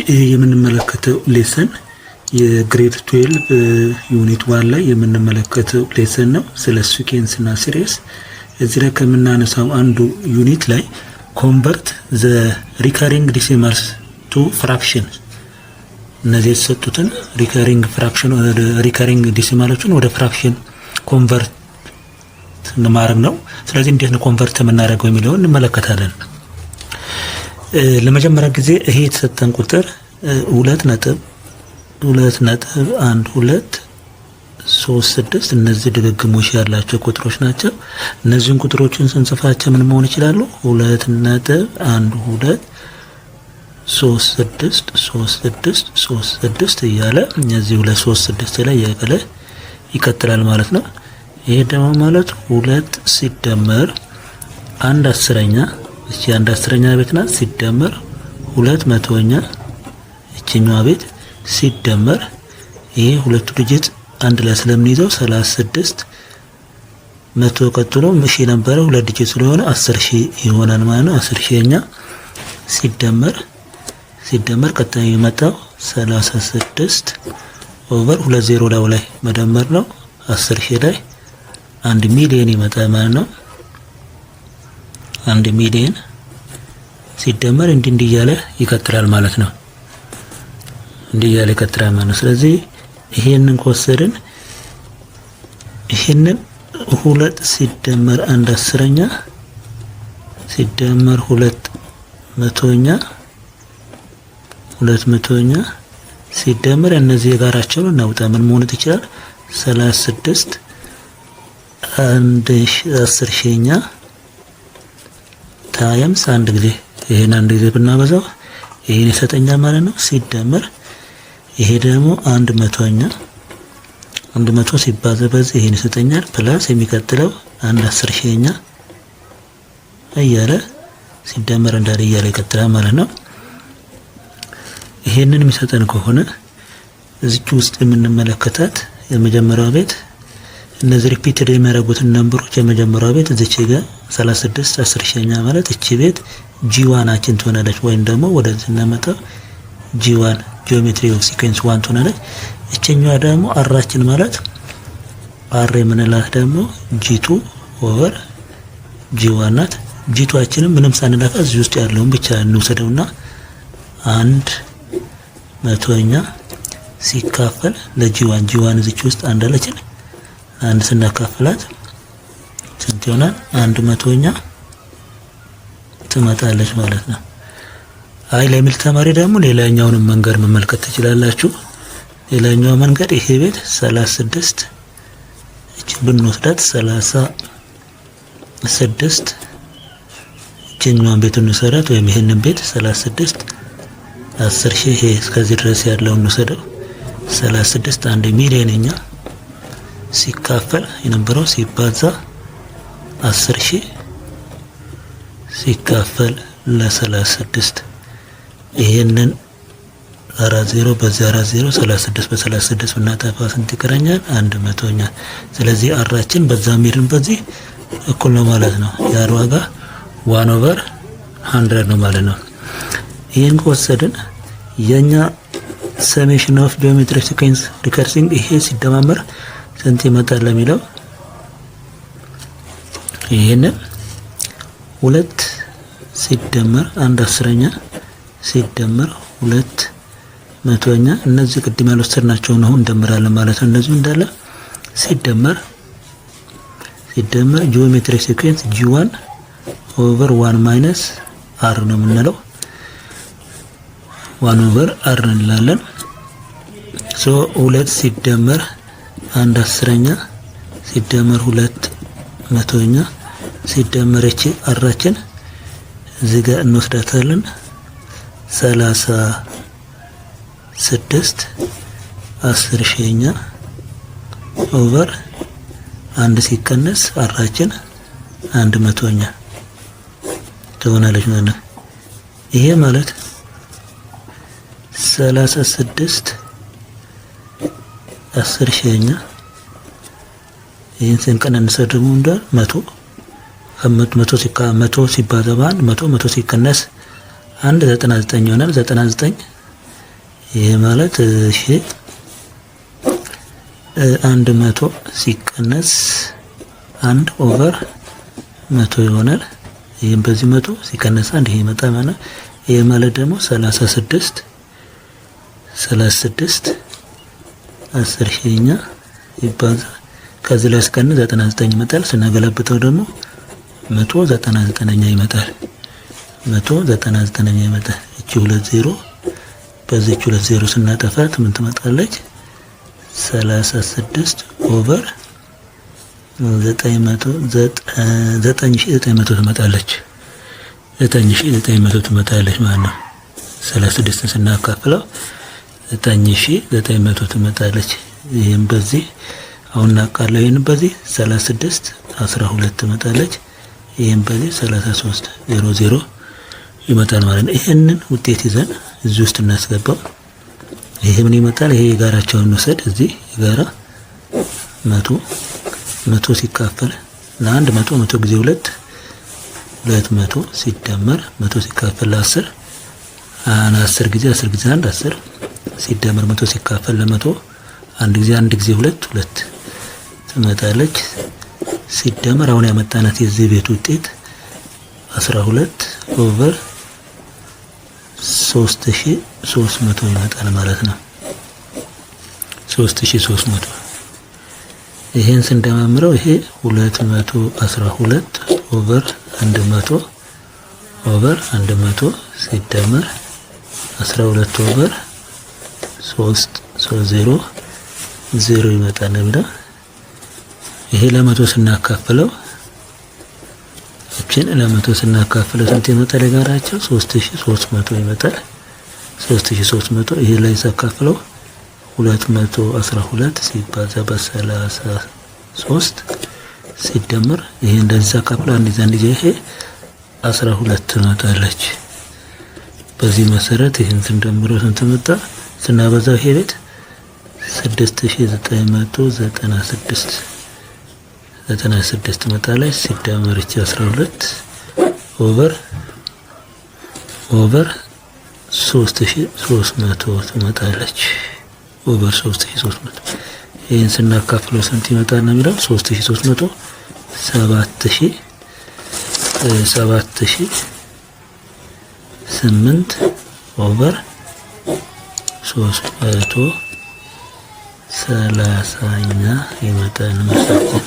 ይህ የምንመለከተው ሌሰን የግሬድ 12 ዩኒት 1 ላይ የምንመለከተው ሌሰን ነው። ስለ ሲኩዌንስ እና ሲሪስ እዚህ ላይ ከምናነሳው አንዱ ዩኒት ላይ ኮንቨርት ዘ ሪከሪንግ ዲሲማልስ ቱ ፍራክሽን፣ እነዚህ የተሰጡትን ሪከሪንግ ፍራክሽን ወደ ሪከሪንግ ዲሲማሎችን ወደ ፍራክሽን ኮንቨርት ማድረግ ነው። ስለዚህ እንዴት ነው ኮንቨርት የምናደርገው የሚለውን እንመለከታለን። ለመጀመሪያ ጊዜ ይሄ የተሰጠን ቁጥር 2.1236 እነዚህ ድግግሞሽ ያላቸው ቁጥሮች ናቸው። እነዚህን ቁጥሮችን ስንጽፋቸው ምን መሆን ይችላሉ? 2.123636 እያለ እነዚህ 236 ላይ ያቀለ ይቀጥላል ማለት ነው። ይሄ ደግሞ ማለት 2 ሲደመር 1/10ኛ እቺ 1/10ኛ ቤት ናት ሲደመር 200ኛ እቺኛዋ ቤት ሲደመር ይሄ ሁለቱ ዲጂት አንድ ላይ ስለምንይዘው 36 መቶ ቀጥሎ ምሽ የነበረ ሁለት ዲጂት ስለሆነ 10000 ይሆናል ማለት ነው። 10000ኛ ሲደመር ቀጣይ የመጣው 36 ኦቨር 20 ላይ መደመር ነው። 10000 ላይ 1 ሚሊዮን ይመጣል ማለት ነው። 1 ሚሊዮን ሲደመር እንዲህ እያለ ይቀጥላል ማለት ነው። እንዲህ እያለ ይቀጥላል ማለት ነው። ስለዚህ ይሄንን ከወሰድን ይሄንን 2 ሲደመር 1/10ኛ ሲደመር 200ኛ ሲደመር እነዚህ የጋራቸውን እናውጣ ምን መሆን ይችላል? 36 1/10ኛ ታይምስ አንድ ጊዜ ይሄን አንድ ጊዜ ብናበዛው ይሄን ይሰጠኛል ማለት ነው። ሲደመር ይሄ ደግሞ 100ኛ 100 ሲባዛ በዚህ ይሄን ይሰጠኛል። ፕላስ የሚቀጥለው 1/10ኛ እያለ ሲደመር እንዳለ እያለ ይቀጥላል ማለት ነው። ይሄንን የሚሰጠን ከሆነ እዚች ውስጥ የምንመለከታት የመጀመሪያው ቤት እነዚህ ሪፒትድ የሚያደርጉትን ነምበሮች የመጀመሪያው ቤት እዚች ጋር 36 10ኛ ማለት እቺ ቤት G1 ትሆናለች። ወይም ደግሞ ወደዚህ እናመጣው G1 ጂኦሜትሪ ኦፍ ሲኩዌንስ 1 ትሆናለች። እቺኛዋ ደግሞ አራችን ማለት አር የምንላት ደግሞ G2 ኦቨር G1 ናት። G2 ምንም ሳንነካ እዚህ ውስጥ ያለውን ብቻ እንውሰደውና 100ኛ ሲካፈል ለG1 እዚች ውስጥ አንድ አለችን። አንድ ስናካፍላት ስንት ይሆናል? 100ኛ ትመጣለች ማለት ነው። አይ ለሚል ተማሪ ደግሞ ሌላኛውን መንገድ መመልከት ትችላላችሁ። ሌላኛው መንገድ ይሄ ቤት 36 እቺ ብንወስዳት 36 እቺኛውን ቤት እንሰራት ወይም ይሄንን ቤት 36 10ሺህ ይሄ እስከዚህ ድረስ ያለውን እንወስደው 36 1 ሚሊዮንኛ ሲካፈል የነበረው ሲባዛ 10ሺህ ሲካፈል ለ36 ይሄንን 40 በዚህ 40 36 በ36 ብናጠፋ ስንት ይቀረኛል? 100ኛ። ስለዚህ አራችን በዛ ሜድን በዚህ እኩል ነው ማለት ነው። ያር ዋጋ 1/100 ነው ማለት ነው። ይሄን ከወሰድን የኛ ሰሜሽን ኦፍ ጂኦሜትሪክ ሲኩዌንስ ሪከርሲንግ ይሄ ሲደማመር ስንት ይመጣል ለሚለው ይሄንን 2 ሲደመር 1/10ኛ ሲደመር 200ኛ እነዚህ ቅድም ያልወሰድናቸው ነው እንደምራለን ማለት ነው። እነዚህ እንዳለ ሲደመር ጂኦሜትሪክ ሲኩዌንስ G1 ኦቨር 1 ማይነስ R ነው የምንለው 1 ኦቨር R እንላለን። 2 ሲደመር 1/10ኛ ሲደመር 200ኛ ሲደመር እቺ አራችን እዚህ ጋር እንወስዳታለን 36 10ሺኛ ኦቨር 1 ሲቀነስ አራችን 100ኛ ትሆናለች ማለት ነው። ይሄ ማለት 36 10ሺኛ ይሄን ስንቀነንሰው ደግሞ እንደ 100 ሲባዛ በ100 ሲቀነስ 1 99 ይሆናል። 99 ይሄ ማለት እሺ 100 ሲቀነስ 1/100 ይሆናል። ይሄም በዚህ 100 ሲቀነስ 1 ይሄ ይመጣ ማለት ይሄ ማለት ደግሞ 36 10 ሺኛ ይባዛ ከዚህ ላይ እስከነ 99 ይመጣል። ስናገላብጠው ደግሞ 199ኛ ይመጣል። 199ኛ ይመጣል። እቺ 20 በዚህ 20 ስናጠፋት ምን ትመጣለች? 36 ኦቨር 9900 ትመጣለች። 9900 ትመጣለች ማለት ነው። 36ን ስናካፍለው 9900 ትመጣለች። ይሄን በዚህ አሁን እናቃለው። ይሄን በዚህ 36 12 ትመጣለች። ይሄን በዚህ 33 00 ይመጣል ማለት ነው። ይሄንን ውጤት ይዘን እዚህ ውስጥ እናስገባው። ይሄ ምን ይመጣል? ይሄ የጋራቸውን እንውሰድ። እዚህ የጋራ 100 ሲካፈል ለአንድ 100 ጊዜ 200 ሲደመር 100 ሲካፈል ለ10 10 ጊዜ 1 10 ሲደመር 100 ሲካፈል ለ100 1 ጊዜ 2 ትመጣለች። ሲደመር አሁን ያመጣናት የዚህ ቤት ውጤት 12 ኦቨር 3300 ይመጣል ማለት ነው። 3300 ይሄን ስንደማምረው ይሄ 212 ኦቨር 100 ሲደመር 12 ኦቨር 330 ይመጣል ነብዳ። ይሄ ለ100 ስናካፍለው እቺን ለ100 ስናካፍለው ስንት ይመጣል? የጋራቸው 3300 ይመጣል። 3300 ይሄ ላይ ሳካፍለው 212 ሲባዛ በ33 ሲደመር ይሄ እንደዚህ ሳካፍለው አንድ ጊዜ ይሄ 12 ትመጣለች። በዚህ መሰረት ይሄን ስንደምረው ስንት መጣ? ስናበዛው ይሄ ቤት 6996 ትመጣለች። ሲደመር እቺ 12 ኦቨር 3300 ትመጣለች። ኦቨር 3300 ይሄን ስናካፍለው ስንት ይመጣል ነው የሚለው? 3300 7008 ኦቨር 330ኛ ይመጣል መልሳችን።